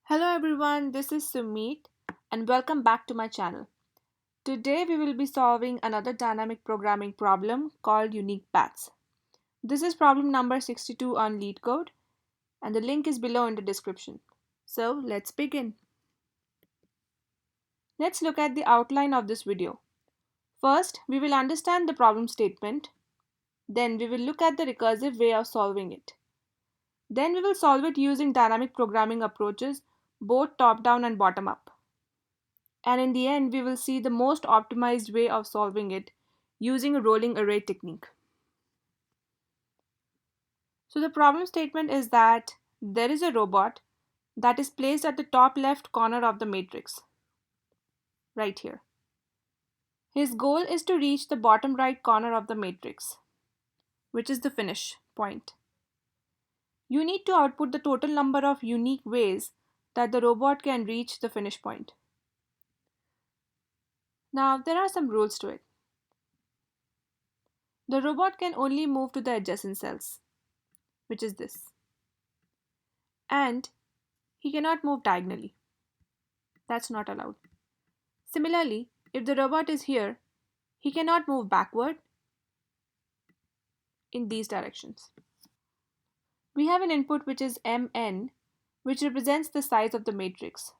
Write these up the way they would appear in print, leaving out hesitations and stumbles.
Hello everyone, this is Sumit and welcome back to my channel. Today we will be solving another dynamic programming problem called unique paths. This is problem number 62 on LeetCode and the link is below in the description. So let's begin. Let's look at the outline of this video. First, we will understand the problem statement. Then we will look at the recursive way of solving it. Then we will solve it using dynamic programming approaches, both top-down and bottom-up. And in the end, we will see the most optimized way of solving it using a rolling array technique. So the problem statement is that there is a robot that is placed at the top left corner of the matrix, right here. His goal is to reach the bottom right corner of the matrix, which is the finish point. You need to output the total number of unique ways that the robot can reach the finish point. Now, there are some rules to it. The robot can only move to the adjacent cells, which is this. And he cannot move diagonally. That's not allowed. Similarly, if the robot is here, he cannot move backward in these directions. We have an input which is mn, which represents the size of the matrix.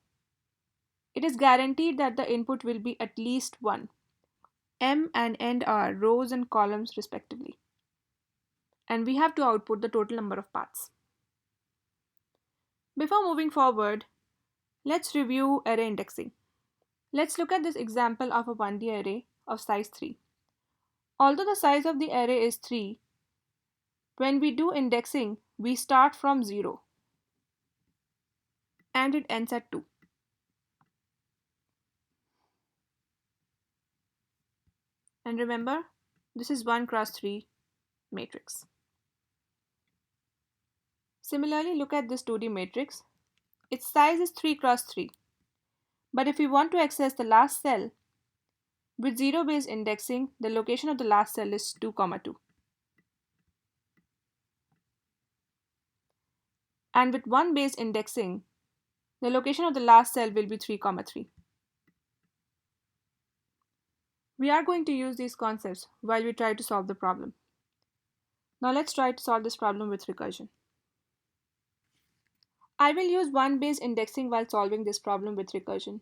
It is guaranteed that the input will be at least 1. M and n are rows and columns respectively. And we have to output the total number of paths. Before moving forward, let's review array indexing. Let's look at this example of a 1D array of size 3. Although the size of the array is 3, when we do indexing, we start from 0 and it ends at 2. And remember, this is 1 cross 3 matrix. Similarly, look at this 2D matrix. Its size is 3 cross 3. But if we want to access the last cell, with 0-based indexing, the location of the last cell is 2, 2. And with 1-based indexing, the location of the last cell will be 3, 3. We are going to use these concepts while we try to solve the problem. Now let's try to solve this problem with recursion. I will use 1-based indexing while solving this problem with recursion.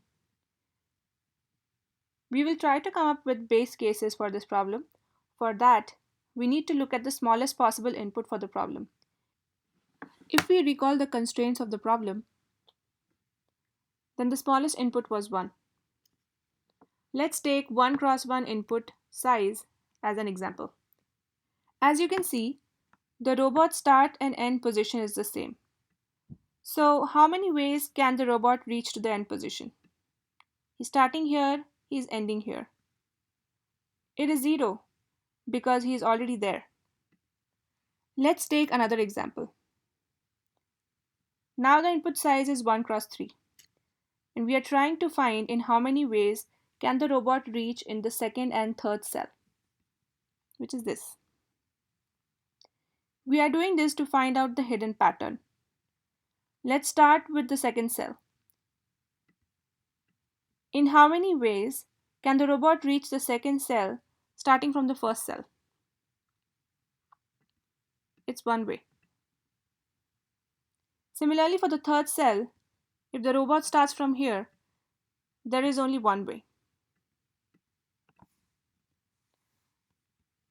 We will try to come up with base cases for this problem. For that, we need to look at the smallest possible input for the problem. If we recall the constraints of the problem, then the smallest input was 1. Let's take 1 cross 1 input size as an example. As you can see, the robot start and end position is the same. So how many ways can the robot reach to the end position? He's starting here, he's ending here. It is 0 because he is already there. Let's take another example. Now the input size is 1 cross 3. And we are trying to find in how many ways can the robot reach in the second and third cell, which is this. We are doing this to find out the hidden pattern. Let's start with the second cell. In how many ways can the robot reach the second cell starting from the first cell? It's 1 way. Similarly, for the third cell, if the robot starts from here, there is only 1 way.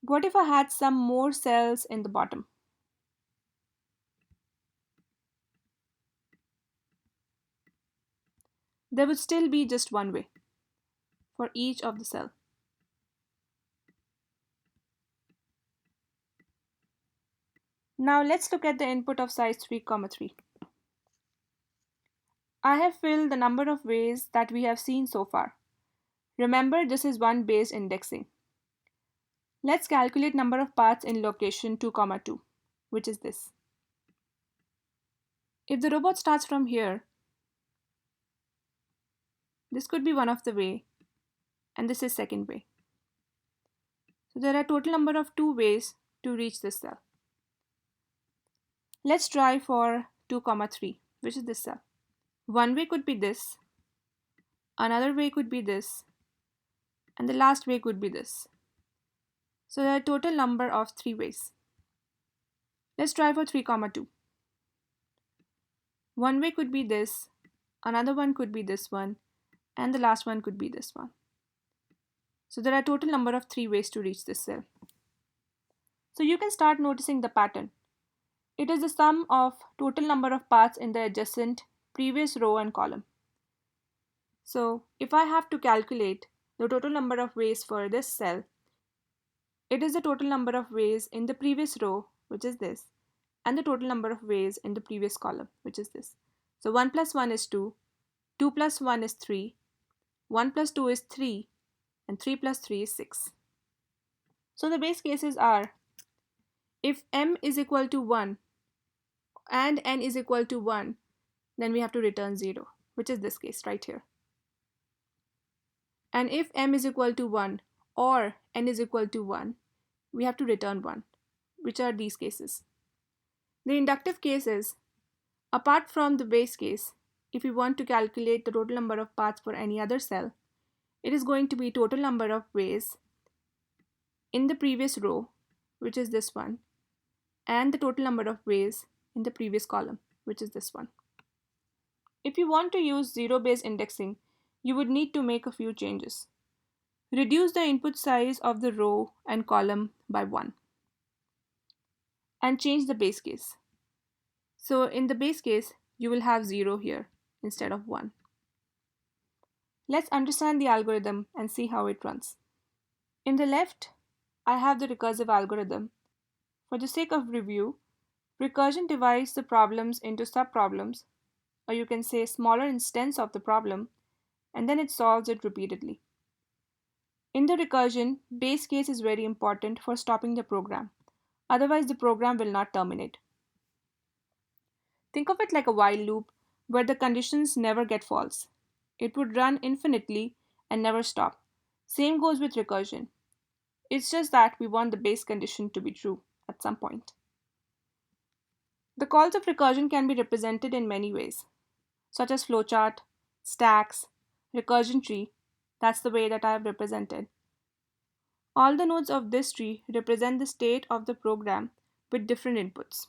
What if I had some more cells in the bottom? There would still be just 1 way for each of the cell. Now let's look at the input of size 3, 3. I have filled the number of ways that we have seen so far. Remember, this is 1-based indexing. Let's calculate number of paths in location 2, 2, which is this. If the robot starts from here, this could be one of the way, and this is second way. So there are total number of 2 ways to reach this cell. Let's try for 2, 3, which is this cell. One way could be this, another way could be this, and the last way could be this. So there are a total number of 3 ways. Let's try for 3, 2. One way could be this, another one could be this one, and the last one could be this one. So there are a total number of 3 ways to reach this cell. So you can start noticing the pattern. It is the sum of total number of paths in the adjacent previous row and column. So if I have to calculate the total number of ways for this cell, it is the total number of ways in the previous row, which is this, and the total number of ways in the previous column, which is this. So 1 plus 1 is 2, 2 plus 1 is 3, 1 plus 2 is 3, and 3 plus 3 is 6. So the base cases are, if m is equal to 1 and n is equal to 1, then we have to return 0, which is this case right here. And if m is equal to 1 or n is equal to 1, we have to return 1, which are these cases. The inductive cases, apart from the base case, if we want to calculate the total number of paths for any other cell, it is going to be total number of ways in the previous row, which is this one, and the total number of ways in the previous column, which is this one. If you want to use zero-based indexing, you would need to make a few changes. Reduce the input size of the row and column by 1 and change the base case. So in the base case, you will have 0 here instead of 1. Let's understand the algorithm and see how it runs. In the left, I have the recursive algorithm. For the sake of review, recursion divides the problems into subproblems, or you can say smaller instance of the problem, and then it solves it repeatedly. In the recursion, base case is very important for stopping the program. Otherwise, the program will not terminate. Think of it like a while loop where the conditions never get false. It would run infinitely and never stop. Same goes with recursion. It's just that we want the base condition to be true at some point. The calls of recursion can be represented in many ways, such as flowchart, stacks, recursion tree. That's the way that I have represented. All the nodes of this tree represent the state of the program with different inputs.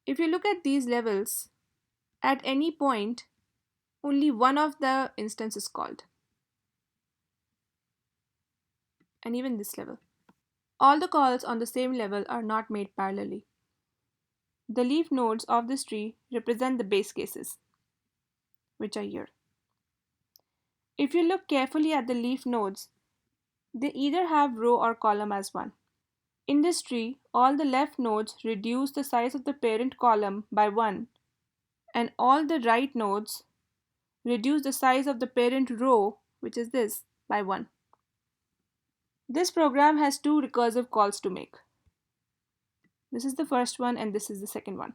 If you look at these levels, at any point, only one of the instance is called. And even this level. All the calls on the same level are not made parallelly. The leaf nodes of this tree represent the base cases, which are here. If you look carefully at the leaf nodes, they either have row or column as one. In this tree, all the left nodes reduce the size of the parent column by 1, and all the right nodes reduce the size of the parent row, which is this, by 1. This program has 2 recursive calls to make. This is the first one and this is the second one.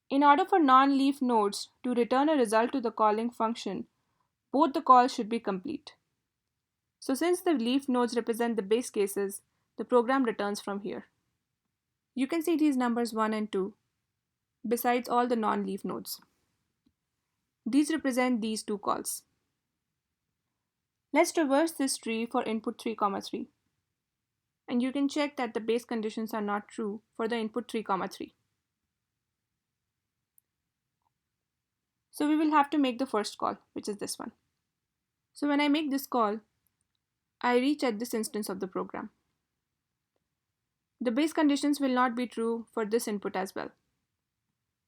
In order for non-leaf nodes to return a result to the calling function, both the calls should be complete. So since the leaf nodes represent the base cases, the program returns from here. You can see these numbers 1 and 2, besides all the non-leaf nodes. These represent these 2 calls. Let's traverse this tree for input 3, 3. And you can check that the base conditions are not true for the input 3, 3. So we will have to make the first call, which is this one. So when I make this call, I reach at this instance of the program. The base conditions will not be true for this input as well.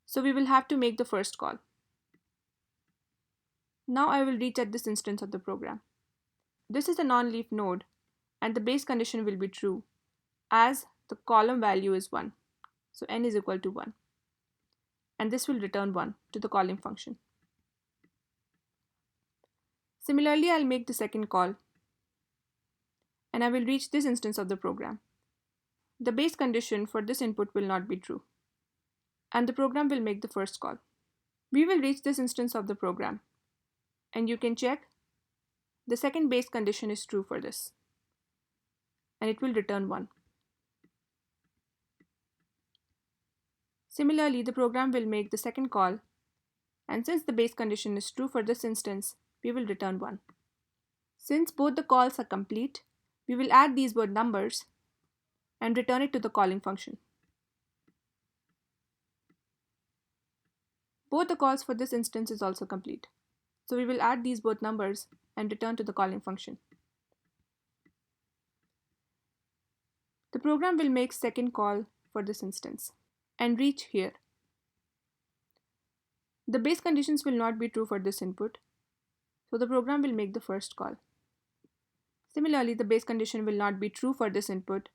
So we will have to make the first call. Now I will reach at this instance of the program. This is a non-leaf node and the base condition will be true as the column value is 1. So n is equal to 1. And this will return 1 to the calling function. Similarly, I'll make the second call and I will reach this instance of the program. The base condition for this input will not be true and the program will make the first call. We will reach this instance of the program and you can check the second base condition is true for this and it will return 1. Similarly, the program will make the second call And since the base condition is true for this instance, we will return 1. Since both the calls are complete, we will add these both numbers and return it to the calling function. Both the calls for this instance is also complete. So we will add these both numbers and return to the calling function. The program will make second call for this instance and reach here. The base conditions will not be true for this input, so the program will make the first call. Similarly, the base condition will not be true for this input,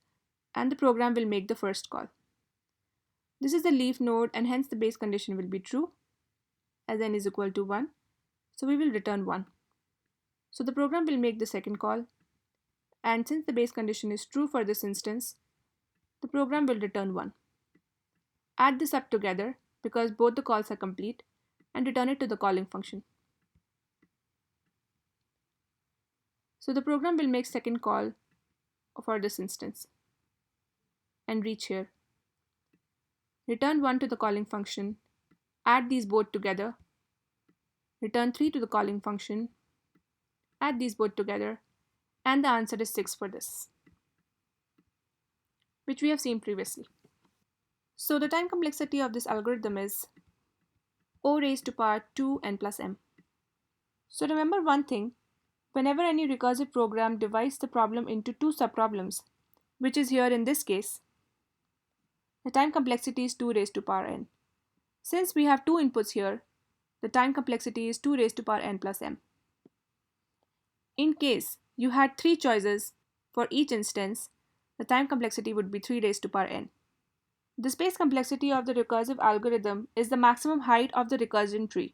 and the program will make the first call. This is the leaf node, and hence the base condition will be true, as n is equal to 1, so we will return 1. So the program will make the second call, and since the base condition is true for this instance, the program will return 1. Add this up together because both the calls are complete, and return it to the calling function. So the program will make second call for this instance and reach here. Return 1 to the calling function, add these both together, return 3 to the calling function, add these both together, and the answer is 6 for this, which we have seen previously. So the time complexity of this algorithm is O raised to power 2n plus m. So remember one thing, whenever any recursive program divides the problem into two subproblems, which is here in this case, the time complexity is 2 raised to power n. Since we have two inputs here, the time complexity is 2 raised to power n plus m. In case you had 3 choices for each instance, the time complexity would be 3 raised to power n. The space complexity of the recursive algorithm is the maximum height of the recursion tree,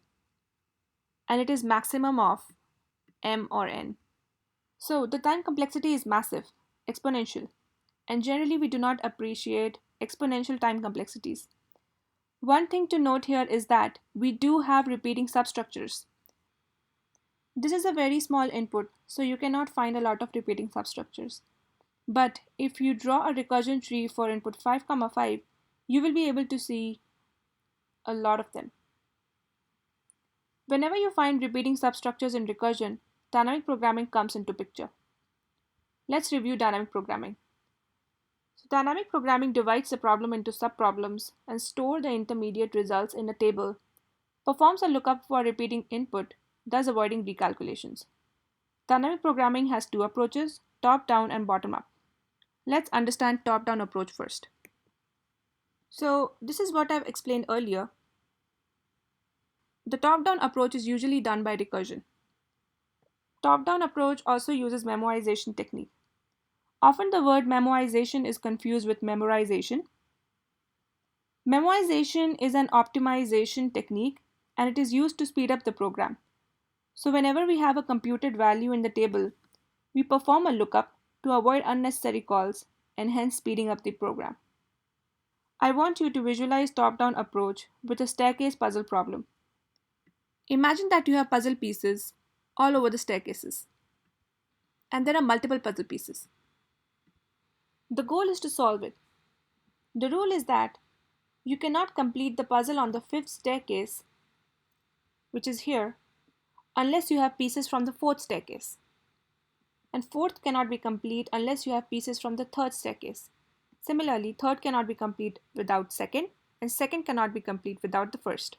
and it is maximum of m or n. So the time complexity is massive, exponential, and generally we do not appreciate exponential time complexities. One thing to note here is that we do have repeating substructures. This is a very small input, so you cannot find a lot of repeating substructures. But if you draw a recursion tree for input 5, 5, you will be able to see a lot of them. Whenever you find repeating substructures in recursion, dynamic programming comes into picture. Let's review dynamic programming. So dynamic programming divides the problem into subproblems and stores the intermediate results in a table, performs a lookup for repeating input, thus avoiding recalculations. Dynamic programming has two approaches, top-down and bottom-up. Let's understand top-down approach first. So this is what I've explained earlier. The top-down approach is usually done by recursion. Top-down approach also uses memoization technique. Often the word memoization is confused with memorization. Memoization is an optimization technique and it is used to speed up the program. So whenever we have a computed value in the table, we perform a lookup to avoid unnecessary calls and hence speeding up the program. I want you to visualize top-down approach with a staircase puzzle problem. Imagine that you have puzzle pieces all over the staircases, and there are multiple puzzle pieces. The goal is to solve it. The rule is that you cannot complete the puzzle on the 5th staircase, which is here, unless you have pieces from the 4th staircase. And 4th cannot be complete unless you have pieces from the 3rd staircase. Similarly, 3rd cannot be complete without 2nd, and 2nd cannot be complete without the 1st.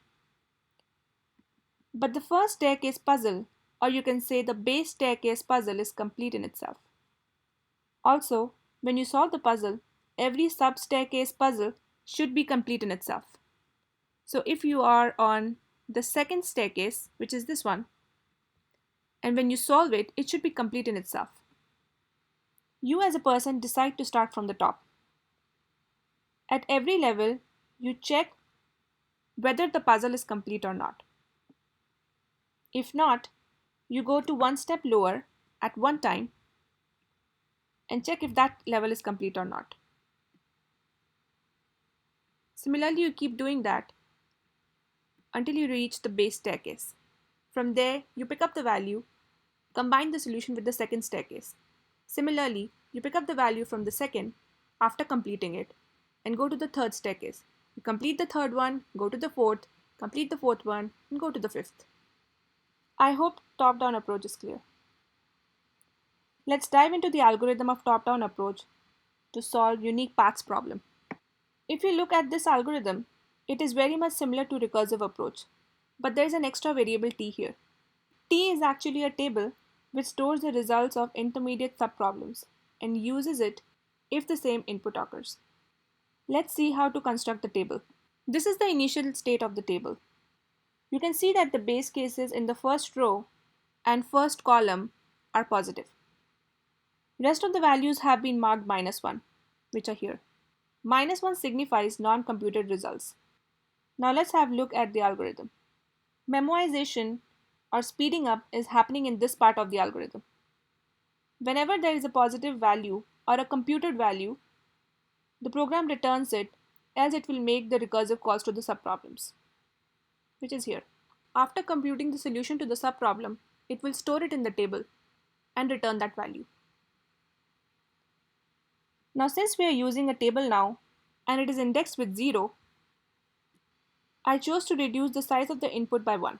But the 1st staircase puzzle, or you can say the base staircase puzzle, is complete in itself. Also, when you solve the puzzle, every sub-staircase puzzle should be complete in itself. So if you are on the 2nd staircase, which is this one, and when you solve it, it should be complete in itself. You as a person decide to start from the top. At every level, you check whether the puzzle is complete or not. If not, you go to one step lower at one time and check if that level is complete or not. Similarly, you keep doing that until you reach the base staircase. From there, you pick up the value, combine the solution with the 2nd staircase. Similarly, you pick up the value from the 2nd after completing it and go to the 3rd staircase. You complete the 3rd one, go to the 4th, complete the fourth one, and go to the fifth. I hope top-down approach is clear. Let's dive into the algorithm of top-down approach to solve unique paths problem. If you look at this algorithm, it is very much similar to recursive approach, but there is an extra variable t here. T is actually a table which stores the results of intermediate subproblems and uses it if the same input occurs. Let's see how to construct the table. This is the initial state of the table. You can see that the base cases in the first row and first column are positive. Rest of the values have been marked -1, which are here. -1 signifies non-computed results. Now let's have a look at the algorithm. Memoization or speeding up is happening in this part of the algorithm. Whenever there is a positive value or a computed value, the program returns it, else it will make the recursive calls to the subproblems, which is here. After computing the solution to the subproblem, it will store it in the table and return that value. Now since we are using a table now and it is indexed with 0, I chose to reduce the size of the input by 1.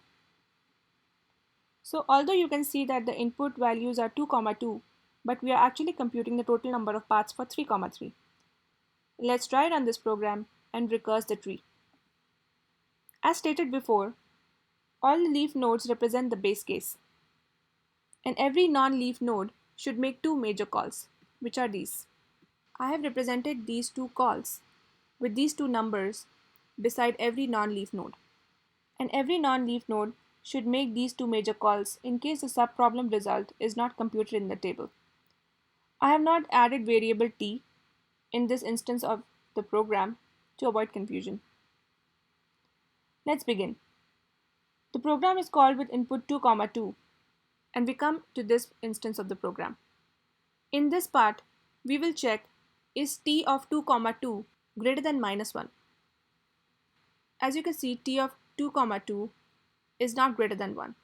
So although you can see that the input values are 2, 2, but we are actually computing the total number of paths for 3, 3. Let's try run this program and recurse the tree. As stated before, all the leaf nodes represent the base case, and every non-leaf node should make two major calls, which are these. I have represented these two calls with these two numbers beside every non-leaf node. And every non-leaf node should make these two major calls in case the subproblem result is not computed in the table. I have not added variable t in this instance of the program to avoid confusion. Let's begin. The program is called with input 2, 2, and we come to this instance of the program. In this part, we will check is t of 2, 2 greater than -1. As you can see, t of 2, 2 is not greater than 1.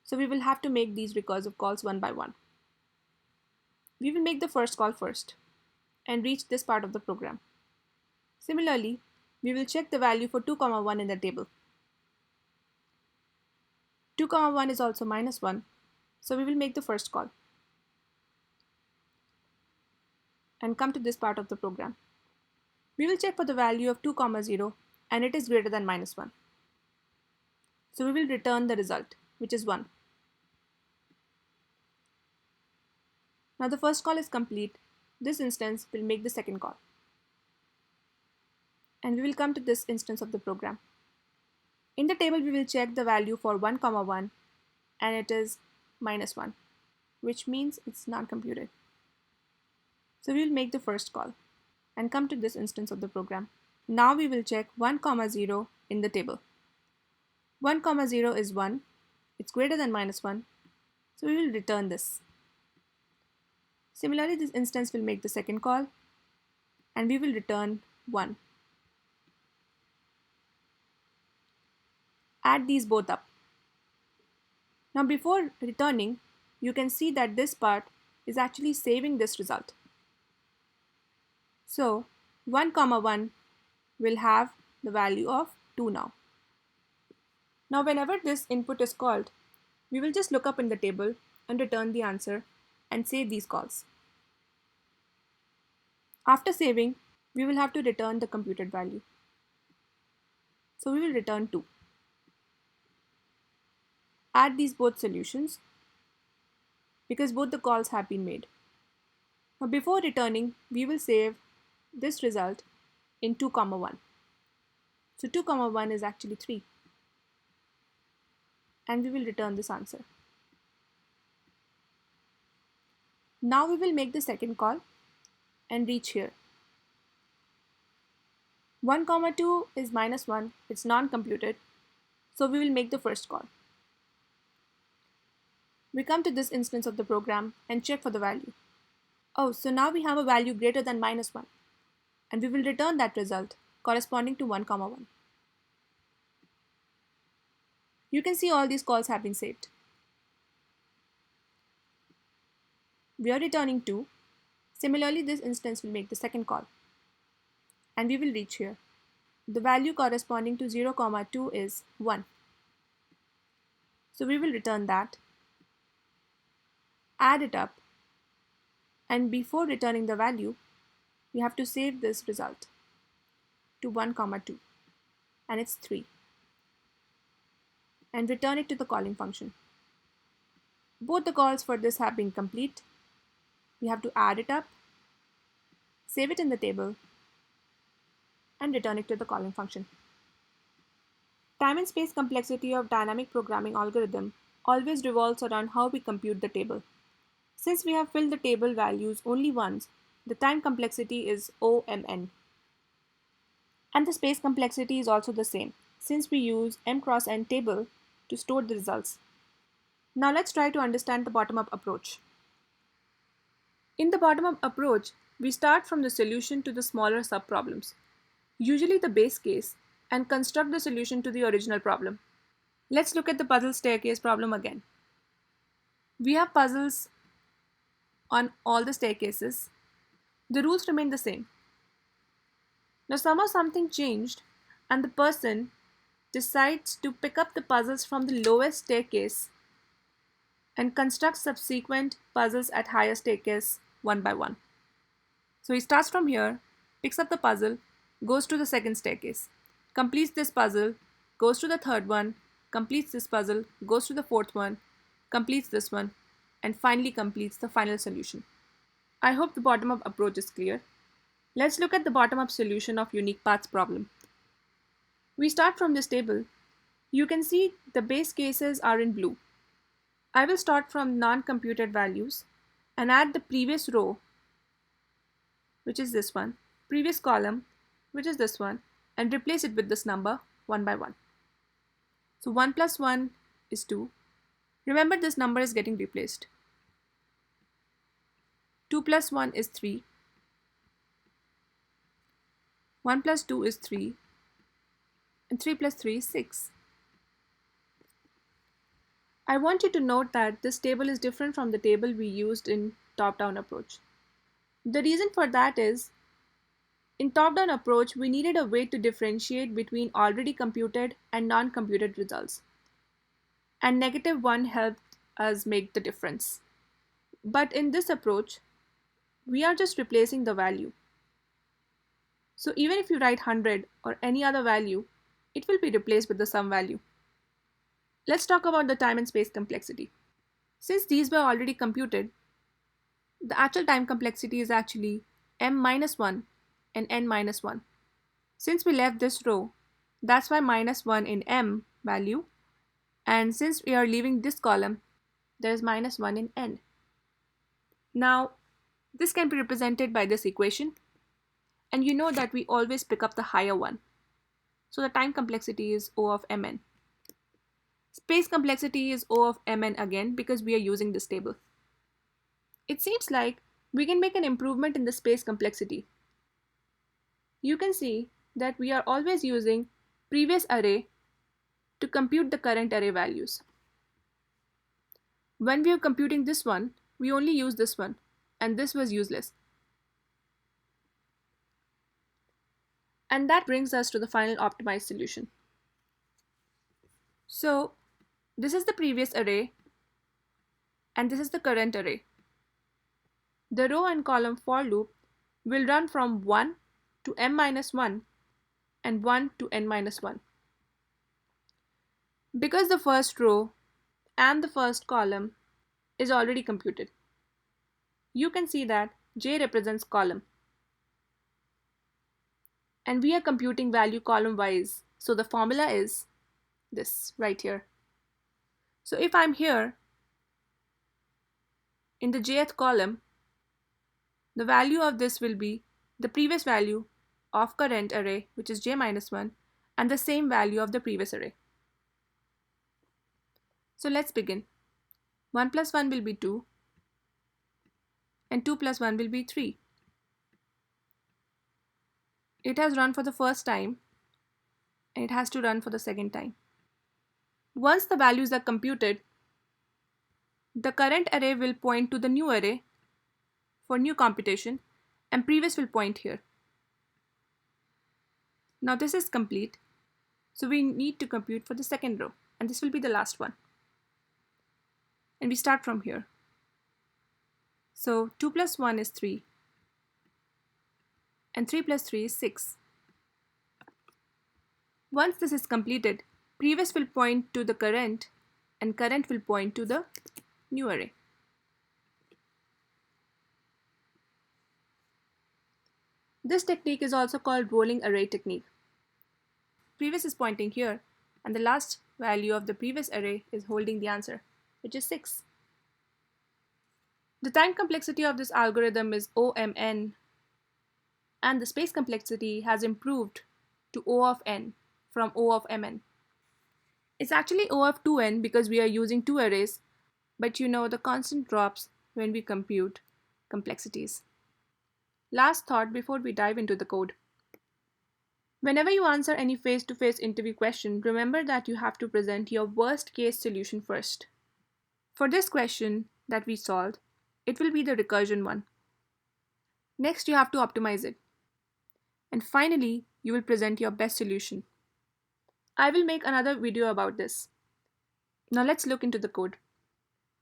So we will have to make these recursive calls one by one. We will make the first call first and reach this part of the program. Similarly, we will check the value for 2, 1 in the table. 2, 1 is also -1, so we will make the first call and come to this part of the program. We will check for the value of 2, 0 and it is greater than -1. So we will return the result, which is 1. Now the first call is complete. This instance will make the second call. And we will come to this instance of the program. In the table, we will check the value for 1, 1 and it is -1, which means it's not computed. So we will make the first call and come to this instance of the program. Now we will check 1, 0 in the table. 1, 0 is 1. It's greater than -1. So we will return this. Similarly, this instance will make the second call and we will return 1. Add these both up. Now before returning, you can see that this part is actually saving this result. So 1, 1 will have the value of 2 now. Now whenever this input is called, we will just look up in the table and return the answer and save these calls. After saving, we will have to return the computed value. So we will return 2. Add these both solutions because both the calls have been made. Now before returning, we will save this result in 2, 1. So 2, 1 is actually 3. And we will return this answer. Now we will make the second call and reach here. 1, 2 is -1, it's non-computed, so we will make the first call. We come to this instance of the program and check for the value. Oh, so now we have a value greater than -1, and we will return that result corresponding to 1, 1. You can see all these calls have been saved. We are returning 2. Similarly, this instance will make the second call, and we will reach here. the value corresponding to 0, 2 is 1. So we will return that, add it up, and before returning the value, we have to save this result to 1, 2, and it's 3, and return it to the calling function. Both the calls for this have been complete. We have to add it up, save it in the table, and return it to the calling function. Time and space complexity of dynamic programming algorithm always revolves around how we compute the table. Since we have filled the table values only once, the time complexity is OMN. And the space complexity is also the same, since we use M cross N table to store the results. Now let's try to understand the bottom-up approach. In the bottom-up approach, we start from the solution to the smaller subproblems, usually the base case, and construct the solution to the original problem. Let's look at the puzzle staircase problem again. We have puzzles on all the staircases. The rules remain the same. Now somehow something changed and the person decides to pick up the puzzles from the lowest staircase and construct subsequent puzzles at higher staircase one by one. So he starts from here, picks up the puzzle, goes to the second staircase, completes this puzzle, goes to the third one, completes this puzzle, goes to the fourth one, completes this one, and finally completes the final solution. I hope the bottom-up approach is clear. Let's look at the bottom-up solution of unique paths problem. We start from this table. You can see the base cases are in blue. I will start from non-computed values and add the previous row, which is this one, previous column, which is this one, and replace it with this number one by one. So 1 plus 1 is 2. Remember, this number is getting replaced. 2 plus 1 is 3. 1 plus 2 is 3. And 3 plus 3 is 6. I want you to note that this table is different from the table we used in top-down approach. The reason for that is, in top-down approach, we needed a way to differentiate between already computed and non-computed results. And -1 helped us make the difference. But in this approach, we are just replacing the value. So even if you write 100 or any other value, it will be replaced with the sum value. Let's talk about the time and space complexity. Since these were already computed, the actual time complexity is actually m minus 1 and n minus 1. Since we left this row, that's why -1 in m value, and since we are leaving this column, there is -1 in n. Now, this can be represented by this equation, and you know that we always pick up the higher one. So the time complexity is O of mn. Space complexity is O of mn again because we are using this table. It seems like we can make an improvement in the space complexity. You can see that we are always using previous array to compute the current array values. When we are computing this one, we only use this one, and this was useless. And that brings us to the final optimized solution. So this is the previous array, and this is the current array. The row and column for loop will run from 1 to m minus 1 and 1 to n minus 1. Because the first row and the first column is already computed, you can see that j represents column. And we are computing value column wise, so the formula is this right here. So if I'm here in the jth column, the value of this will be the previous value of current array, which is j minus 1, and the same value of the previous array. So let's begin. 1 plus 1 will be 2, and 2 plus 1 will be 3. It has run for the first time, and it has to run for the second time. Once the values are computed, the current array will point to the new array for new computation, and previous will point here. Now this is complete, so we need to compute for the second row, and this will be the last one. And we start from here. So 2 plus 1 is 3, and 3 plus 3 is 6. Once this is completed, previous will point to the current, and current will point to the new array. This technique is also called rolling array technique. Previous is pointing here, and the last value of the previous array is holding the answer, which is 6. The time complexity of this algorithm is OMN, and the space complexity has improved to O of n from O of mn. It's actually O of 2n because we are using two arrays, but you know the constant drops when we compute complexities. Last thought before we dive into the code. Whenever you answer any face-to-face interview question, remember that you have to present your worst-case solution first. For this question that we solved, it will be the recursion one. Next, you have to optimize it. And finally, you will present your best solution. I will make another video about this. Now let's look into the code.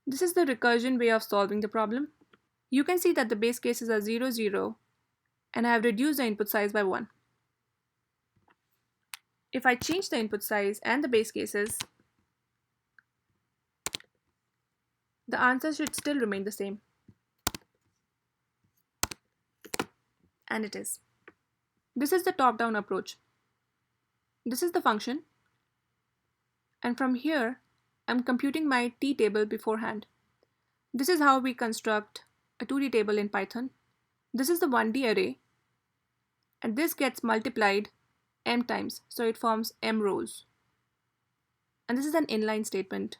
This is the recursion way of solving the problem. You can see that the base cases are 0, 0, and I have reduced the input size by 1. If I change the input size and the base cases, the answer should still remain the same. And it is. This is the top-down approach. This is the function. And from here, I'm computing my t table beforehand. This is how we construct a 2D table in Python. This is the 1D array. And this gets multiplied m times, so it forms m rows. And this is an inline statement.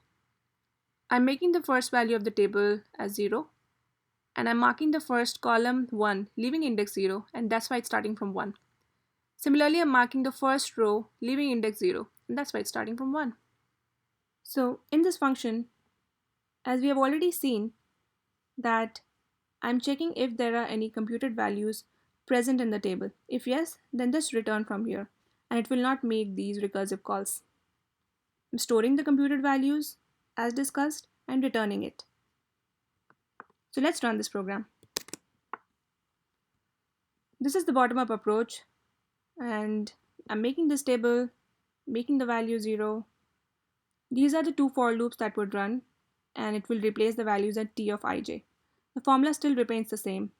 I'm making the first value of the table as 0, and I'm marking the first column 1, leaving index 0, and that's why it's starting from 1. Similarly, I'm marking the first row, leaving index 0, and that's why it's starting from 1. So in this function, as we have already seen, that I'm checking if there are any computed values present in the table. If yes, then just return from here, and it will not make these recursive calls. I'm storing the computed values as discussed and returning it. So let's run this program. This is the bottom-up approach, and I'm making this table, making the value 0. These are the two for loops that would run, and it will replace the values at t of ij. The formula still remains the same.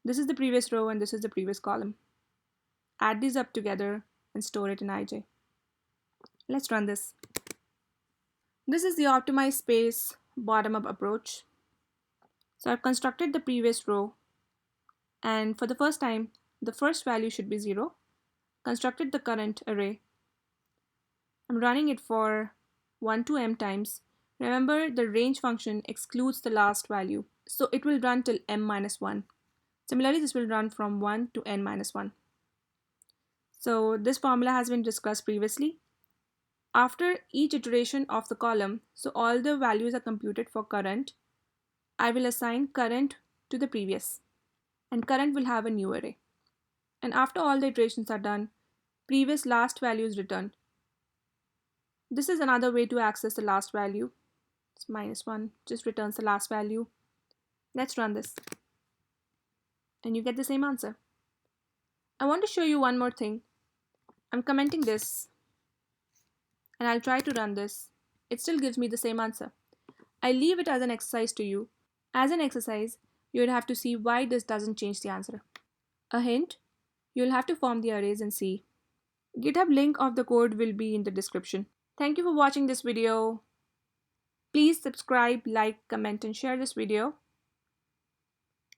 This is the previous row and this is the previous column. Add these up together and store it in ij. Let's run this. This is the optimized space bottom-up approach. So I've constructed the previous row, and for the first time, the first value should be 0. Constructed the current array. I'm running it for 1 to m times. Remember, the range function excludes the last value, so it will run till m minus 1. Similarly, this will run from 1 to n minus 1. So this formula has been discussed previously. After each iteration of the column, so all the values are computed for current, I will assign current to the previous, and current will have a new array. And after all the iterations are done, previous last value is returned. This is another way to access the last value. It's minus 1, just returns the last value. Let's run this. And you get the same answer. I want to show you one more thing. I'm commenting this, and I'll try to run this. It still gives me the same answer. I leave it as an exercise to you. As an exercise, you'll have to see why this doesn't change the answer. A hint, you'll have to form the arrays and see. GitHub link of the code will be in the description. Thank you for watching this video. Please subscribe, like, comment, and share this video.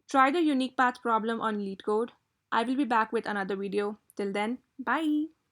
Try the unique path problem on LeetCode. I will be back with another video. Till then, bye.